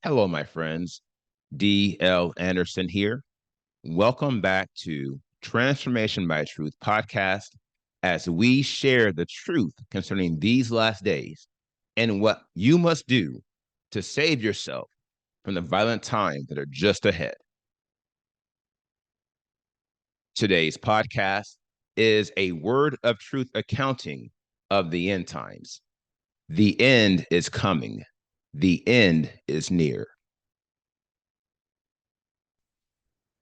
Hello, my friends. D.L. Anderson here. Welcome back to Transformation by Truth podcast as we share the truth concerning these last days and what you must do to save yourself from the violent times that are just ahead. Today's podcast is a word of truth accounting of the end times. The end is coming. The end is near.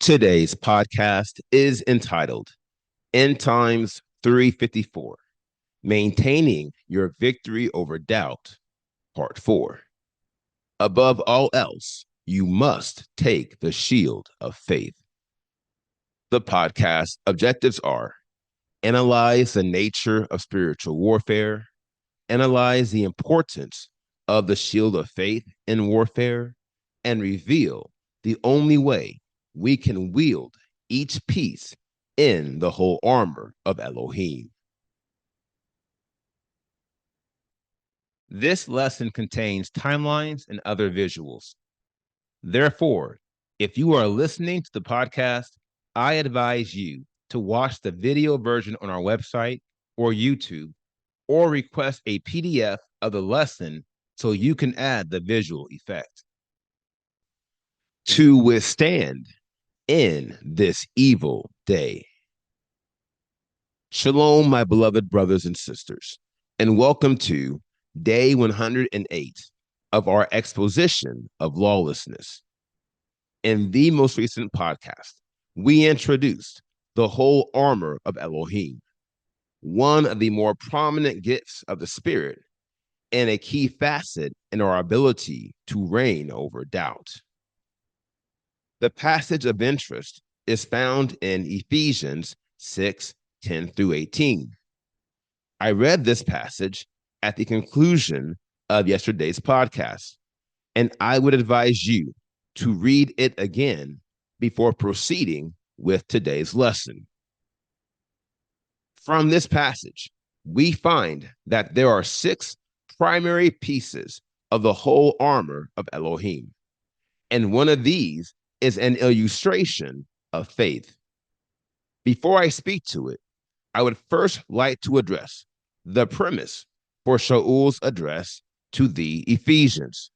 Today's podcast is entitled End Times 354 Maintaining Your Victory Over Doubt, Part 4. Above all else, you must take the shield of faith. The podcast objectives are analyze the nature of spiritual warfare, analyze the importance of the shield of faith in warfare, and reveal the only way we can wield each piece in the whole armor of Elohim. This lesson contains timelines and other visuals. Therefore, if you are listening to the podcast, I advise you to watch the video version on our website or YouTube, or request a PDF of the lesson so you can add the visual effect. To withstand in this evil day. Shalom, my beloved brothers and sisters, and welcome to day 108 of our exposition of lawlessness. In the most recent podcast, we introduced the whole armor of Elohim, one of the more prominent gifts of the Spirit and a key facet in our ability to reign over doubt. The passage of interest is found in Ephesians 6:10 through 18. I read this passage at the conclusion of yesterday's podcast, and I would advise you to read it again before proceeding with today's lesson. From this passage, we find that there are 6 primary pieces of the whole armor of Elohim, and one of these is an illustration of faith. Before I speak to it, I would first like to address the premise for Shaul's address to the Ephesians.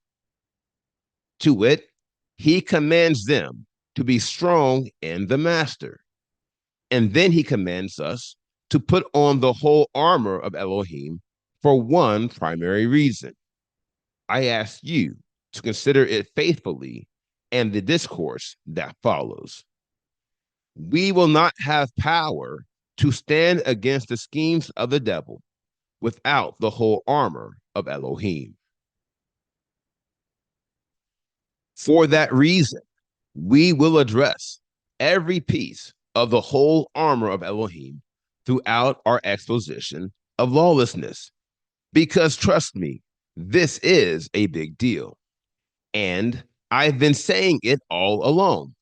To wit, he commands them to be strong in the master. And then he commands us to put on the whole armor of Elohim for one primary reason. I ask you to consider it faithfully and the discourse that follows. We will not have power to stand against the schemes of the devil without the whole armor of Elohim. For that reason, we will address every piece of the whole armor of Elohim throughout our exposition of lawlessness, because trust me, this is a big deal. And I've been saying it all along.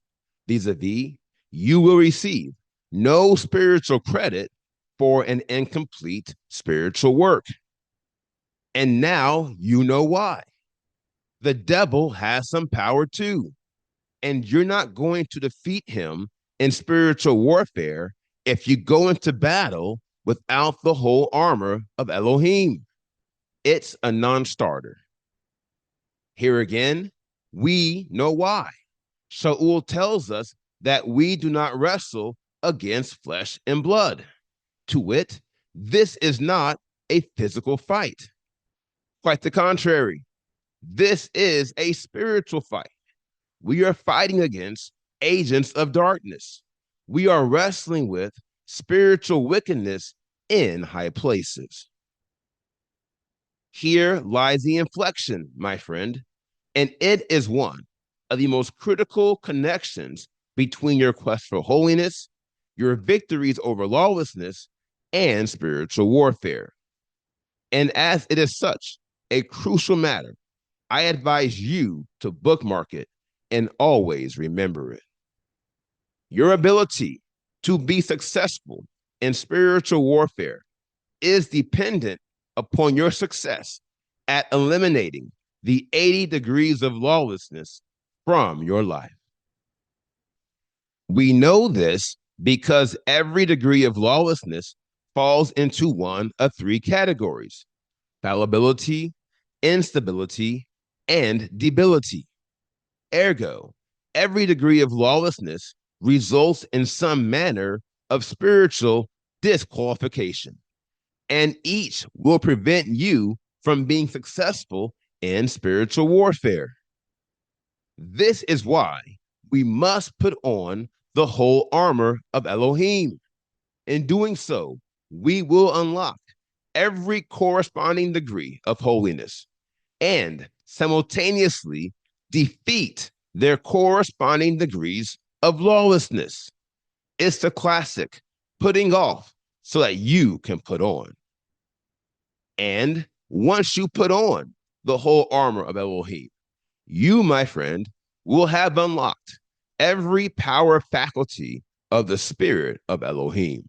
Vis-a-vis, you will receive no spiritual credit for an incomplete spiritual work. And now you know why. The devil has some power too. And you're not going to defeat him in spiritual warfare if you go into battle without the whole armor of Elohim. It's a non-starter. Here again, we know why. Shaul tells us that we do not wrestle against flesh and blood. To wit, this is not a physical fight. Quite the contrary. This is a spiritual fight. We are fighting against agents of darkness. We are wrestling with spiritual wickedness in high places. Here lies the inflection, my friend, and it is one of the most critical connections between your quest for holiness, your victories over lawlessness, and spiritual warfare. And as it is such a crucial matter, I advise you to bookmark it and always remember it. Your ability to be successful in spiritual warfare is dependent upon your success at eliminating the 80 degrees of lawlessness from your life. We know this because every degree of lawlessness falls into one of three categories: fallibility, instability, and debility. Ergo, every degree of lawlessness results in some manner of spiritual disqualification, and each will prevent you from being successful in spiritual warfare. This is why we must put on the whole armor of Elohim. In doing so, we will unlock every corresponding degree of holiness and simultaneously defeat their corresponding degrees of lawlessness. It's the classic putting off so that you can put on. And once you put on the whole armor of Elohim, you, my friend, will have unlocked every power faculty of the spirit of Elohim.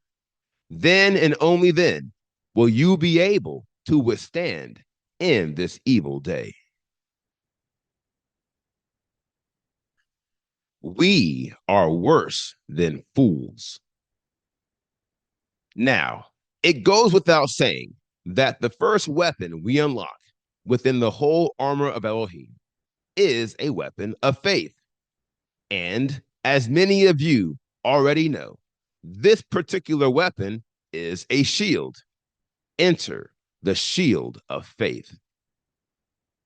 Then and only then will you be able to withstand in this evil day. We are worse than fools. Now, it goes without saying that the first weapon we unlock within the whole armor of Elohim is a weapon of faith. And as many of you already know, this particular weapon is a shield. Enter the shield of faith.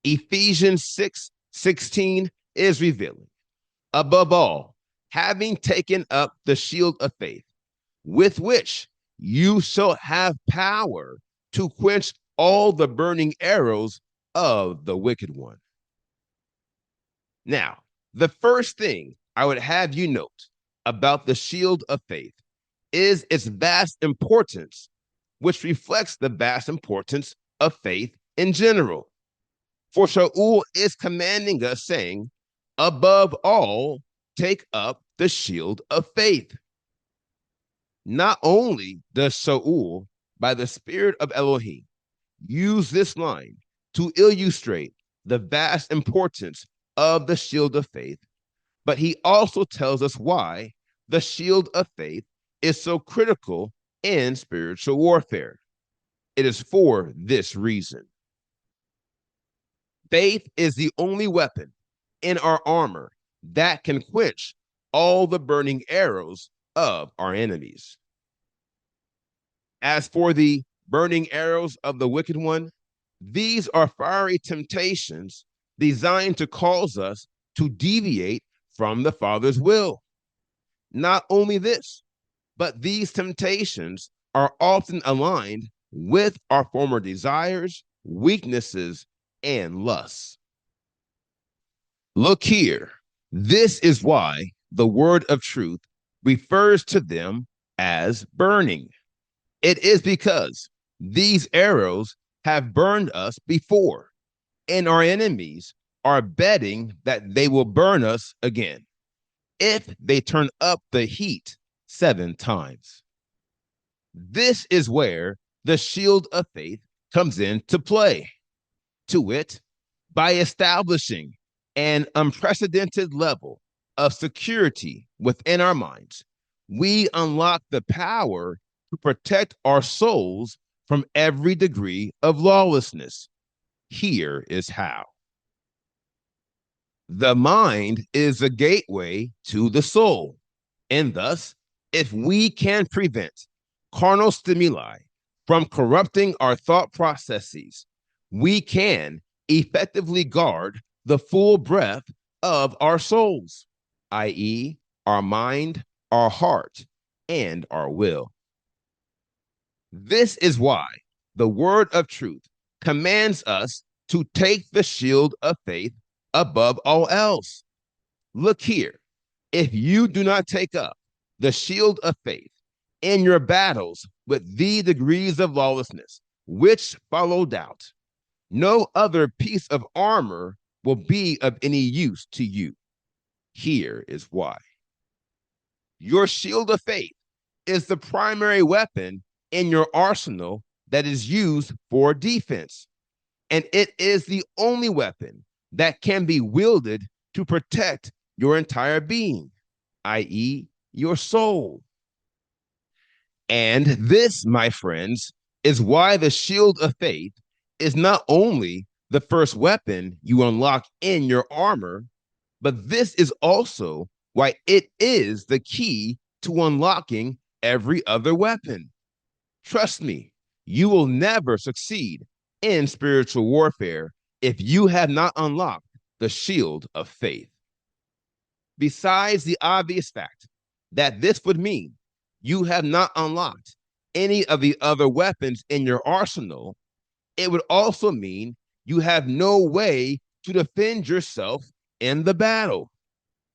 Ephesians 6:16 is revealing. Above all, having taken up the shield of faith, with which you shall have power to quench all the burning arrows of the wicked one. Now, the first thing I would have you note about the shield of faith is its vast importance, which reflects the vast importance of faith in general. For Shaul is commanding us, saying, above all, take up the shield of faith. Not only does Shaul, by the spirit of Elohim, use this line to illustrate the vast importance of the shield of faith, but he also tells us why the shield of faith is so critical in spiritual warfare. It is for this reason. Faith is the only weapon in our armor that can quench all the burning arrows of our enemies. As for the burning arrows of the wicked one, these are fiery temptations designed to cause us to deviate from the Father's will. Not only this, but these temptations are often aligned with our former desires, weaknesses, and lusts. Look here. This is why the word of truth refers to them as burning. It is because these arrows have burned us before, and our enemies are betting that they will burn us again if they turn up the heat 7 times. This is where the shield of faith comes into play. To wit, by establishing an unprecedented level of security within our minds, we unlock the power to protect our souls from every degree of lawlessness. Here is how. The mind is the gateway to the soul, and thus, if we can prevent carnal stimuli from corrupting our thought processes, we can effectively guard the full breadth of our souls, i.e., our mind, our heart, and our will. This is why the word of truth commands us to take the shield of faith above all else. Look here. If you do not take up the shield of faith in your battles with the degrees of lawlessness, which follow doubt, no other piece of armor will be of any use to you. Here is why. Your shield of faith is the primary weapon in your arsenal that is used for defense. and it is the only weapon that can be wielded to protect your entire being, i.e., your soul. And this, my friends, is why the shield of faith is not only the first weapon you unlock in your armor, but this is also why it is the key to unlocking every other weapon. Trust me, you will never succeed in spiritual warfare if you have not unlocked the shield of faith. Besides the obvious fact that this would mean you have not unlocked any of the other weapons in your arsenal, it would also mean you have no way to defend yourself in the battle.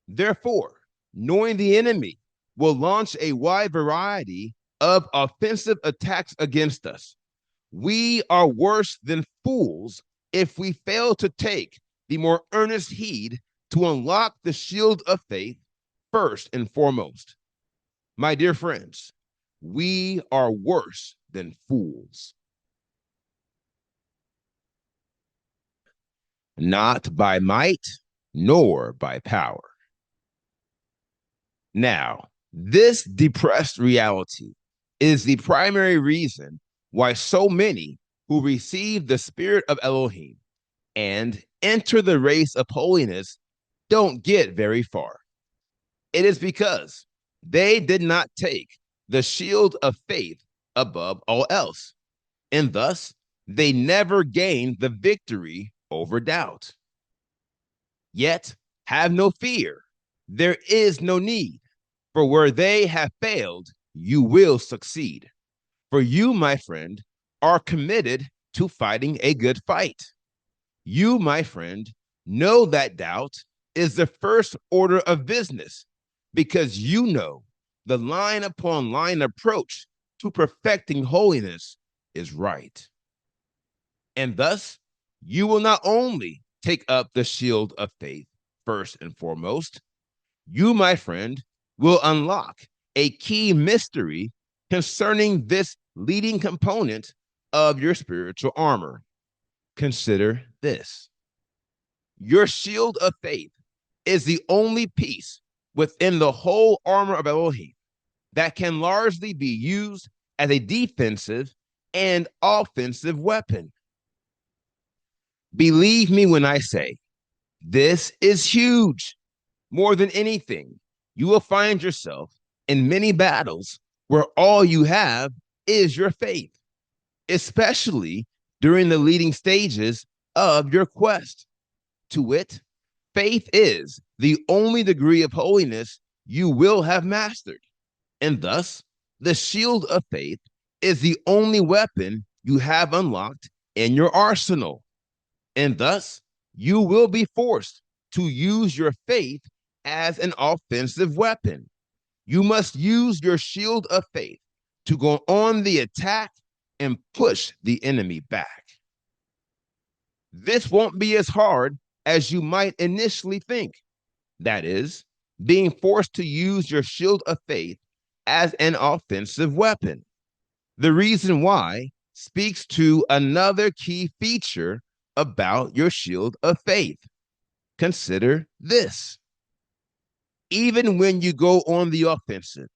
Therefore, knowing the enemy will launch a wide variety of offensive attacks against us. We are worse than fools if we fail to take the more earnest heed to unlock the shield of faith first and foremost. My dear friends, we are worse than fools. Not by might, nor by power. Now, this depressed reality is the primary reason why so many who receive the spirit of Elohim and enter the race of holiness don't get very far. It is because they did not take the shield of faith above all else, and thus they never gained the victory over doubt. Yet, have no fear. There is no need, for where they have failed, you will succeed. For you, my friend, are committed to fighting a good fight. You, my friend, know that doubt is the first order of business because you know the line upon line approach to perfecting holiness is right. And thus, you will not only take up the shield of faith first and foremost, you, my friend, will unlock a key mystery concerning this leading component of your spiritual armor. Consider this. Your shield of faith is the only piece within the whole armor of Elohim that can largely be used as a defensive and offensive weapon. Believe me when I say this is huge. More than anything, you will find yourself in many battles where all you have is your faith, especially during the leading stages of your quest. To wit, faith is the only degree of holiness you will have mastered. And thus, the shield of faith is the only weapon you have unlocked in your arsenal. And thus, you will be forced to use your faith as an offensive weapon. You must use your shield of faith to go on the attack and push the enemy back. This won't be as hard as you might initially think. That is, being forced to use your shield of faith as an offensive weapon. The reason why speaks to another key feature about your shield of faith. Consider this. Even when you go on the offensive,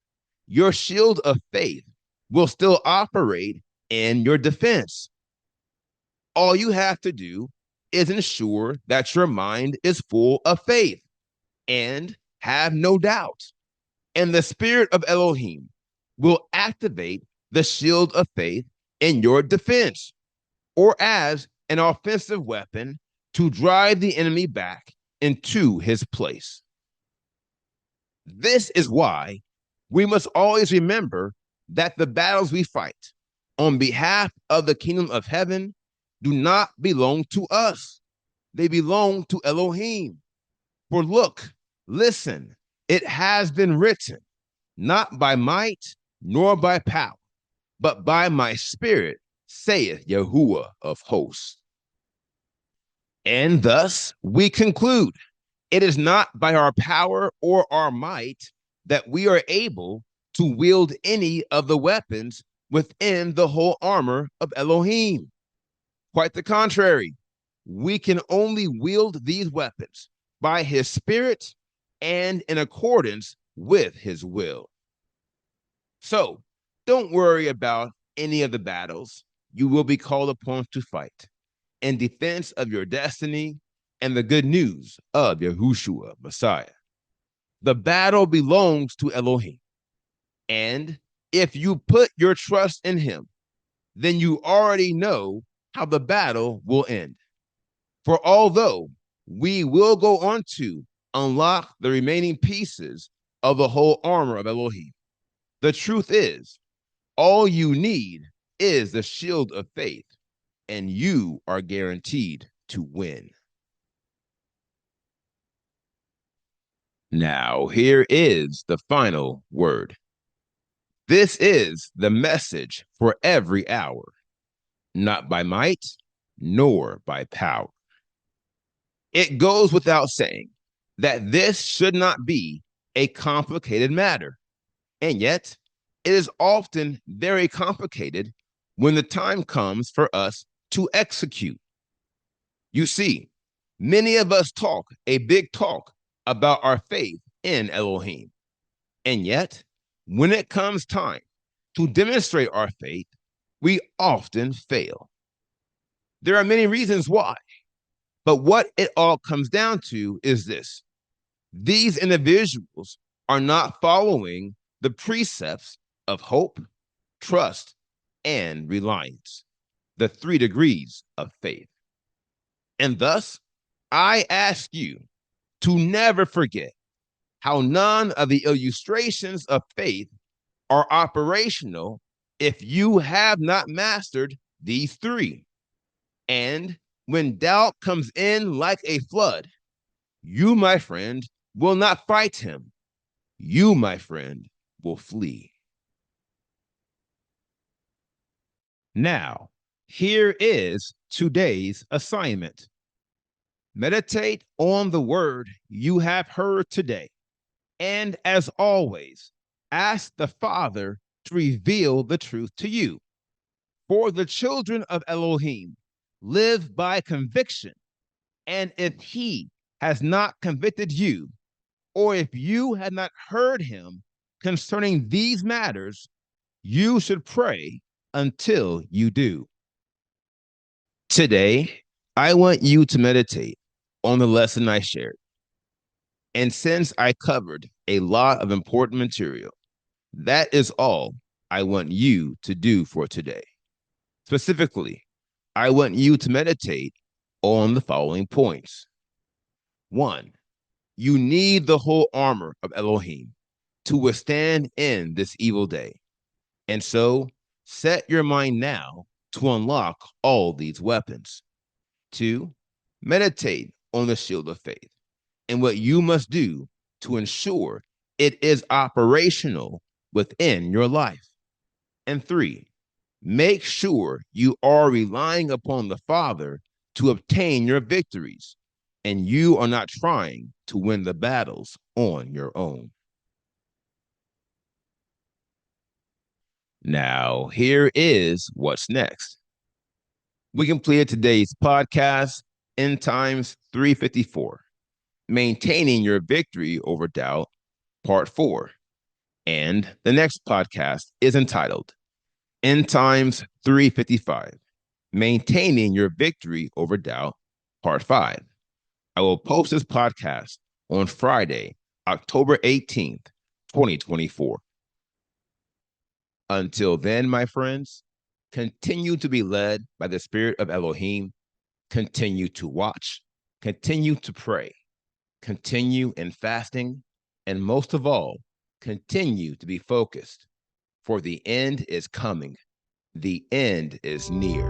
your shield of faith will still operate in your defense. All you have to do is ensure that your mind is full of faith and have no doubt. And the spirit of Elohim will activate the shield of faith in your defense or as an offensive weapon to drive the enemy back into his place. This is why we must always remember that the battles we fight on behalf of the kingdom of heaven do not belong to us. They belong to Elohim. For look, listen, it has been written, not by might nor by power, but by my spirit, saith Yahuwah of hosts. And thus we conclude, it is not by our power or our might that we are able to wield any of the weapons within the whole armor of Elohim. Quite the contrary. We can only wield these weapons by his spirit and in accordance with his will. So don't worry about any of the battles you will be called upon to fight in defense of your destiny and the good news of Yahushua, Messiah. The battle belongs to Elohim. And if you put your trust in him, then you already know how the battle will end. For although we will go on to unlock the remaining pieces of the whole armor of Elohim, the truth is, all you need is the shield of faith, and you are guaranteed to win. Now, here is the final word. This is the message for every hour, not by might, nor by power. It goes without saying that this should not be a complicated matter, and yet it is often very complicated when the time comes for us to execute. You see, many of us talk a big talk about our faith in Elohim, and yet when it comes time to demonstrate our faith, we often fail. There are many reasons why, but what it all comes down to is this: these individuals are not following the precepts of hope, trust, and reliance, the 3 degrees of faith. And thus, I ask you to never forget how none of the illustrations of faith are operational if you have not mastered these 3. And when doubt comes in like a flood, you, my friend, will not fight him. You, my friend, will flee. Now, here is today's assignment. Meditate on the word you have heard today. And as always, ask the Father to reveal the truth to you. For the children of Elohim live by conviction. And if he has not convicted you, or if you had not heard him concerning these matters, you should pray until you do. Today, I want you to meditate on the lesson I shared. And since I covered a lot of important material, that is all I want you to do for today. Specifically, I want you to meditate on the following points. 1, you need the whole armor of Elohim to withstand in this evil day. And so set your mind now to unlock all these weapons. 2, meditate on the shield of faith and what you must do to ensure it is operational within your life. And 3, make sure you are relying upon the Father to obtain your victories, and you are not trying to win the battles on your own. Now, here is what's next. We completed today's podcast, End Times 354, Maintaining Your Victory Over Doubt, Part 4. And the next podcast is entitled End Times 355, Maintaining Your Victory Over Doubt, Part 5. I will post this podcast on Friday, October 18th, 2024. Until then, my friends, continue to be led by the Spirit of Elohim. Continue to watch, continue to pray, continue in fasting, and most of all, continue to be focused, for the end is coming. The end is near.